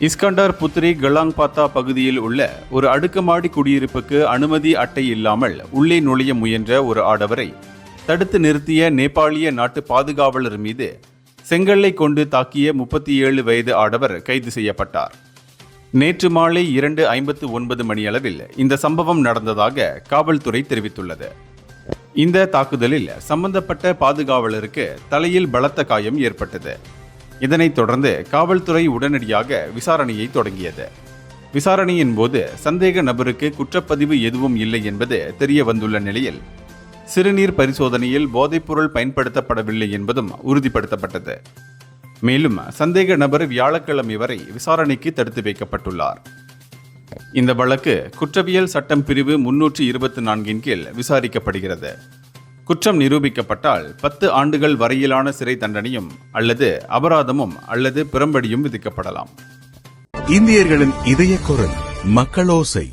Iskandar Puthri கலாங்பாத்தா பகுதியில் உள்ள ஒரு அடுக்குமாடி குடியிருப்புக்கு அனுமதி அட்டை இல்லாமல் உள்ளே நுழைய முயன்ற ஒரு ஆடவரை தடுத்து நிறுத்திய நேபாளிய நாட்டு பாதுகாவலர் மீது செங்கல்லை கொண்டு தாக்கிய 37 வயது ஆடவர் கைது செய்யப்பட்டார். நேற்று மாலை 2:59 மணியளவில் இந்த சம்பவம் நடந்ததாக காவல்துறை தெரிவித்துள்ளது. இந்த தாக்குதலில் சம்பந்தப்பட்ட பாதுகாவலருக்கு தலையில் பலத்த காயம் ஏற்பட்டது. இதனைத் தொடர்ந்து காவல்துறை உடனடியாக விசாரணையை தொடங்கியது. விசாரணையின் போது சந்தேக நபருக்கு குற்றப்பதிவு எதுவும் இல்லை என்பது தெரிய வந்துள்ள நிலையில் சிறுநீர் பரிசோதனையில் போதைப்பொருள் பயன்படுத்தப்படவில்லை என்பதும் உறுதிப்படுத்தப்பட்டது. மேலும் சந்தேக நபர் வியாழக்கிழமை வரை விசாரணைக்கு தடுத்து வைக்கப்பட்டுள்ளார். இந்த வழக்கு குற்றவியல் சட்டம் பிரிவு 324 கீழ் விசாரிக்கப்படுகிறது. குற்றம் நிரூபிக்கப்பட்டால் 10 ஆண்டுகள் வரையிலான சிறை தண்டனையும் அல்லது அபராதமும் அல்லது பிறம்படியும் விதிக்கப்படலாம். இந்தியர்களின் இதய குரல் மக்களோசை.